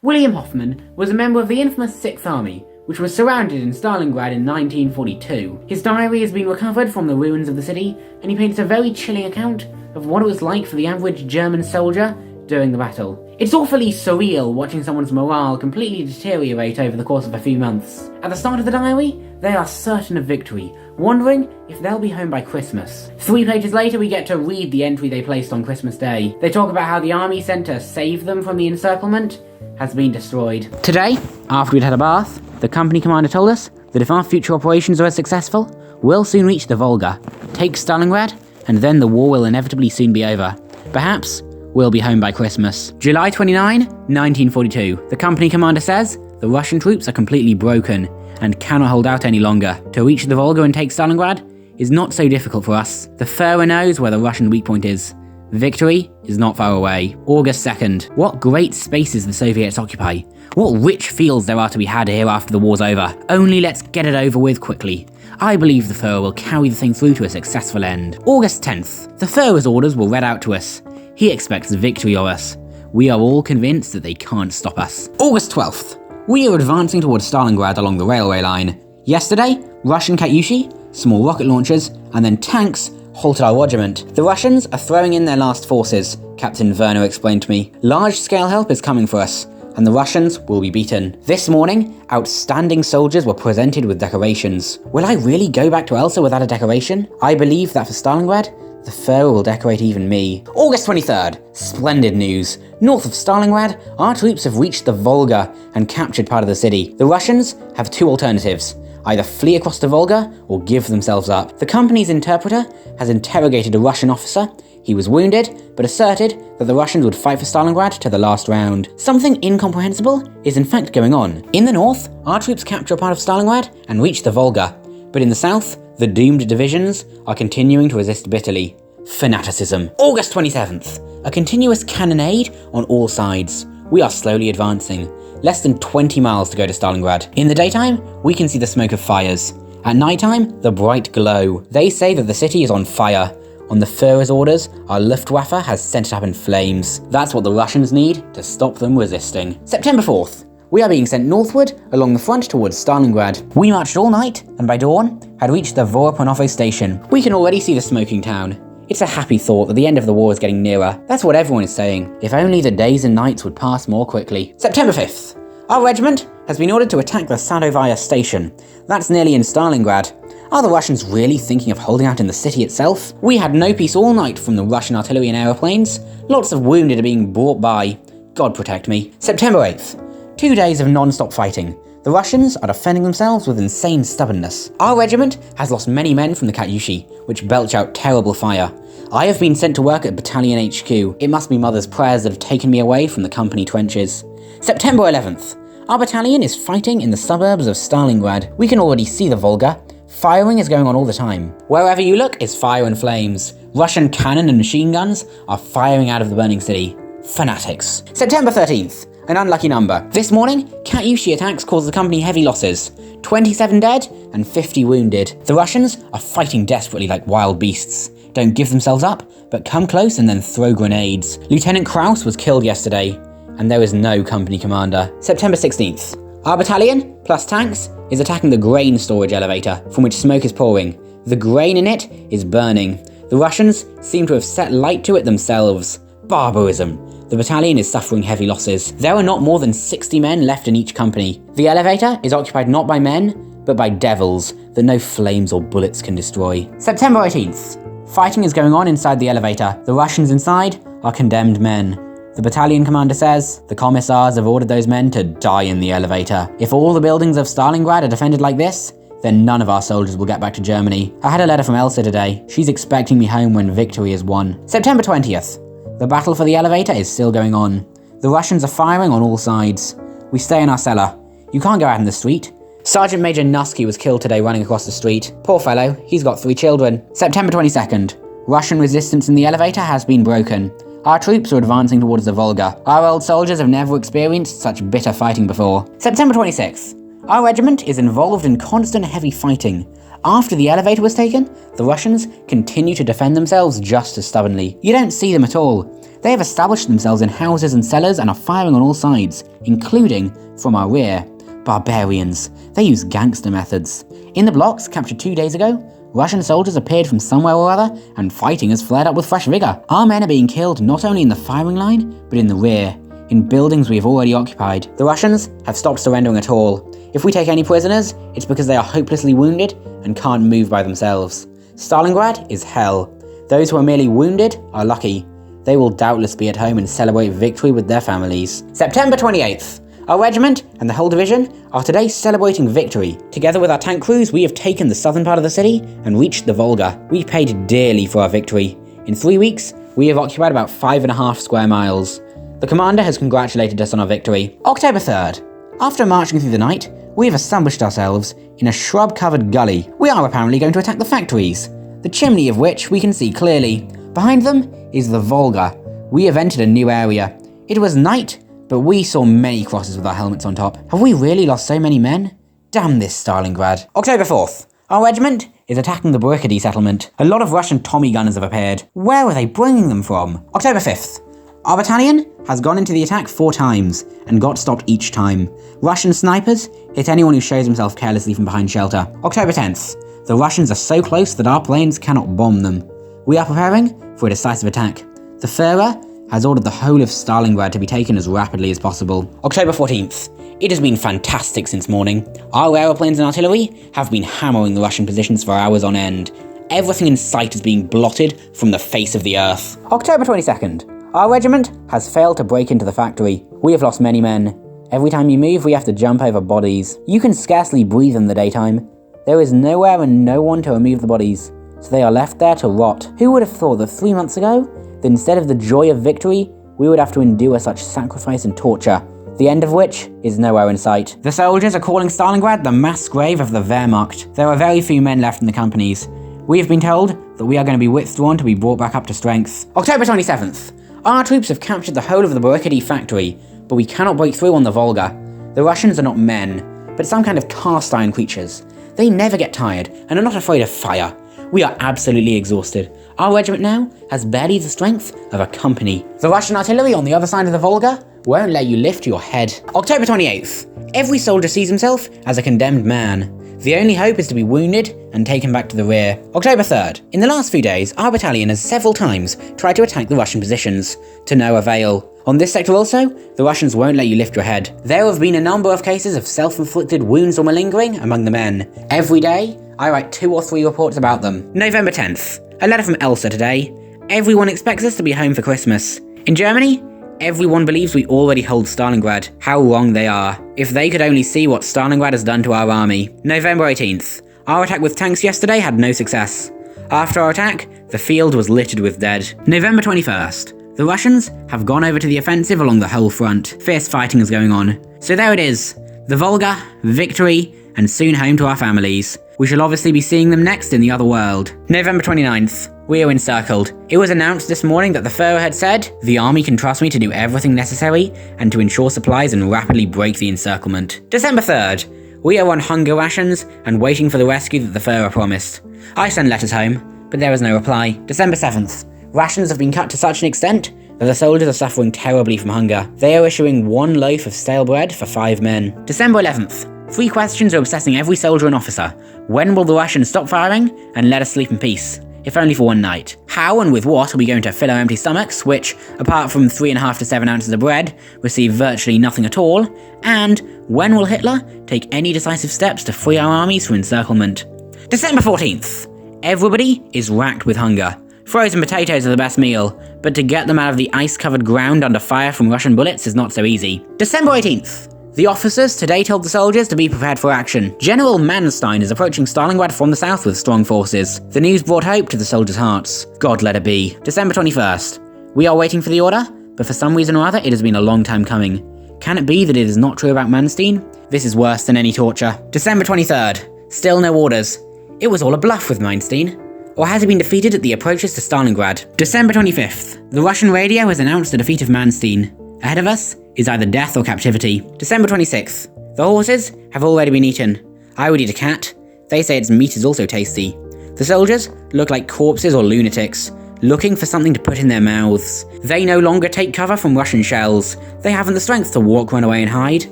William Hoffman was a member of the infamous 6th Army, which was surrounded in Stalingrad in 1942. His diary has been recovered from the ruins of the city, and he paints a very chilling account of what it was like for the average German soldier during the battle. It's awfully surreal watching someone's morale completely deteriorate over the course of a few months. At the start of the diary, they are certain of victory, wondering if they'll be home by Christmas. 3 pages later, we get to read the entry they placed on Christmas Day. They talk about how the army sent to save them from the encirclement has been destroyed. Today, after we'd had a bath, the company commander told us that if our future operations are as successful, we'll soon reach the Volga, take Stalingrad, and then the war will inevitably soon be over. Perhaps we'll be home by Christmas. July 29, 1942. The company commander says the Russian troops are completely broken and cannot hold out any longer. To reach the Volga and take Stalingrad is not so difficult for us. The Führer knows where the Russian weak point is. Victory is not far away. August 2nd. What great spaces the Soviets occupy. What rich fields there are to be had here after the war's over. Only let's get it over with quickly. I believe the Führer will carry the thing through to a successful end. August 10th. The Führer's orders were read out to us. He expects victory of us. We are all convinced that they can't stop us. August 12th. We are advancing towards Stalingrad along the railway line. Yesterday, Russian Katyushi, small rocket launchers, and then tanks halted our regiment. The Russians are throwing in their last forces, Captain Werner explained to me. Large-scale help is coming for us, and the Russians will be beaten. This morning, outstanding soldiers were presented with decorations. Will I really go back to Elsa without a decoration? I believe that for Stalingrad, the Führer will decorate even me. August 23rd. Splendid news. North of Stalingrad, our troops have reached the Volga and captured part of the city. The Russians have 2 alternatives. Either flee across the Volga or give themselves up. The company's interpreter has interrogated a Russian officer. He was wounded, but asserted that the Russians would fight for Stalingrad to the last round. Something incomprehensible is in fact going on. In the north, our troops capture a part of Stalingrad and reach the Volga. But in the south, the doomed divisions are continuing to resist bitterly. Fanaticism. August 27th. A continuous cannonade on all sides. We are slowly advancing. Less than 20 miles to go to Stalingrad. In the daytime, we can see the smoke of fires. At nighttime, the bright glow. They say that the city is on fire. On the Führer's orders, our Luftwaffe has sent it up in flames. That's what the Russians need to stop them resisting. September 4th. We are being sent northward along the front towards Stalingrad. We marched all night, and by dawn, had reached the Voropanovy station. We can already see the smoking town. It's a happy thought that the end of the war is getting nearer. That's what everyone is saying. If only the days and nights would pass more quickly. September 5th. Our regiment has been ordered to attack the Sadovaya station. That's nearly in Stalingrad. Are the Russians really thinking of holding out in the city itself? We had no peace all night from the Russian artillery and aeroplanes. Lots of wounded are being brought by. God protect me. September 8th. 2 days of non-stop fighting. The Russians are defending themselves with insane stubbornness. Our regiment has lost many men from the Katyushi, which belch out terrible fire. I have been sent to work at Battalion HQ. It must be Mother's prayers that have taken me away from the company trenches. September 11th. Our battalion is fighting in the suburbs of Stalingrad. We can already see the Volga. Firing is going on all the time. Wherever you look is fire and flames. Russian cannon and machine guns are firing out of the burning city. Fanatics. September 13th. An unlucky number. This morning, Katyushi attacks caused the company heavy losses. 27 dead and 50 wounded. The Russians are fighting desperately like wild beasts. Don't give themselves up, but come close and then throw grenades. Lieutenant Kraus was killed yesterday, and there is no company commander. September 16th. Our battalion, plus tanks, is attacking the grain storage elevator, from which smoke is pouring. The grain in it is burning. The Russians seem to have set light to it themselves. Barbarism. The battalion is suffering heavy losses. There are not more than 60 men left in each company. The elevator is occupied not by men, but by devils that no flames or bullets can destroy. September 18th. Fighting is going on inside the elevator. The Russians inside are condemned men. The battalion commander says the commissars have ordered those men to die in the elevator. If all the buildings of Stalingrad are defended like this, then none of our soldiers will get back to Germany. I had a letter from Elsa today. She's expecting me home when victory is won. September 20th. The battle for the elevator is still going on. The Russians are firing on all sides. We stay in our cellar. You can't go out in the street. Sergeant Major Nusky was killed today running across the street. Poor fellow, he's got 3 children. September 22nd. Russian resistance in the elevator has been broken. Our troops are advancing towards the Volga. Our old soldiers have never experienced such bitter fighting before. September 26th. Our regiment is involved in constant heavy fighting. After the elevator was taken, the Russians continue to defend themselves just as stubbornly. You don't see them at all. They have established themselves in houses and cellars and are firing on all sides, including from our rear. Barbarians. They use gangster methods. In the blocks captured 2 days ago, Russian soldiers appeared from somewhere or other, and fighting has flared up with fresh vigour. Our men are being killed not only in the firing line, but in the rear, in buildings we have already occupied. The Russians have stopped surrendering at all. If we take any prisoners, it's because they are hopelessly wounded and can't move by themselves. Stalingrad is hell. Those who are merely wounded are lucky. They will doubtless be at home and celebrate victory with their families. September 28th. Our regiment and the whole division are today celebrating victory. Together with our tank crews, we have taken the southern part of the city and reached the Volga. We paid dearly for our victory. In 3 weeks, we have occupied about 5.5 square miles. The commander has congratulated us on our victory. October 3rd. After marching through the night, we have established ourselves in a shrub-covered gully. We are apparently going to attack the factories, the chimney of which we can see clearly. Behind them is the Volga. We have entered a new area. It was night, but we saw many crosses with our helmets on top. Have we really lost so many men? Damn this Stalingrad. October 4th. Our regiment is attacking the Burkady settlement. A lot of Russian Tommy gunners have appeared. Where are they bringing them from? October 5th. Our battalion has gone into the attack 4 times and got stopped each time. Russian snipers hit anyone who shows himself carelessly from behind shelter. October 10th. The Russians are so close that our planes cannot bomb them. We are preparing for a decisive attack. The Führer has ordered the whole of Stalingrad to be taken as rapidly as possible. October 14th. It has been fantastic since morning. Our aeroplanes and artillery have been hammering the Russian positions for hours on end. Everything in sight is being blotted from the face of the earth. October 22nd. Our regiment has failed to break into the factory. We have lost many men. Every time you move, we have to jump over bodies. You can scarcely breathe in the daytime. There is nowhere and no one to remove the bodies, so they are left there to rot. Who would have thought that 3 months ago, that instead of the joy of victory, we would have to endure such sacrifice and torture, the end of which is nowhere in sight. The soldiers are calling Stalingrad the mass grave of the Wehrmacht. There are very few men left in the companies. We have been told that we are going to be withdrawn to be brought back up to strength. October 27th. Our troops have captured the whole of the Burkady factory, but we cannot break through on the Volga. The Russians are not men, but some kind of cast iron creatures. They never get tired and are not afraid of fire. We are absolutely exhausted. Our regiment now has barely the strength of a company. The Russian artillery on the other side of the Volga won't let you lift your head. October 28th. Every soldier sees himself as a condemned man. The only hope is to be wounded and taken back to the rear. October 3rd. In the last few days, our battalion has several times tried to attack the Russian positions, to no avail. On this sector also, the Russians won't let you lift your head. There have been a number of cases of self-inflicted wounds or malingering among the men. Every day, I write 2 or 3 reports about them. November 10th. A letter from Elsa today. Everyone expects us to be home for Christmas. In Germany, everyone believes we already hold Stalingrad. How wrong they are. If they could only see what Stalingrad has done to our army. November 18th. Our attack with tanks yesterday had no success. After our attack, the field was littered with dead. November 21st. The Russians have gone over to the offensive along the whole front. Fierce fighting is going on. So there it is. The Volga, victory, and soon home to our families. We shall obviously be seeing them next in the other world. November 29th. We are encircled. It was announced this morning that the Führer had said, "The army can trust me to do everything necessary and to ensure supplies and rapidly break the encirclement." December 3rd. We are on hunger rations and waiting for the rescue that the Führer promised. I send letters home, but there is no reply. December 7th. Rations have been cut to such an extent that the soldiers are suffering terribly from hunger. They are issuing 1 loaf of stale bread for 5 men. December 11th. 3 questions are obsessing every soldier and officer. When will the Russians stop firing and let us sleep in peace? If only for 1 night. How and with what are we going to fill our empty stomachs, which, apart from 3.5 to 7 ounces of bread, receive virtually nothing at all? And when will Hitler take any decisive steps to free our armies from encirclement? December 14th. Everybody is racked with hunger. Frozen potatoes are the best meal, but to get them out of the ice-covered ground under fire from Russian bullets is not so easy. December 18th. The officers today told the soldiers to be prepared for action. General Manstein is approaching Stalingrad from the south with strong forces. The news brought hope to the soldiers' hearts. God let it be. December 21st. We are waiting for the order, but for some reason or other it has been a long time coming. Can it be that it is not true about Manstein? This is worse than any torture. December 23rd. Still no orders. It was all a bluff with Manstein. Or has he been defeated at the approaches to Stalingrad? December 25th. The Russian radio has announced the defeat of Manstein. Ahead of us is either death or captivity. December 26th. The horses have already been eaten. I would eat a cat. They say its meat is also tasty. The soldiers look like corpses or lunatics. looking for something to put in their mouths. They no longer take cover from Russian shells. They haven't the strength to walk, run away and hide.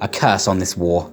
A curse on this war.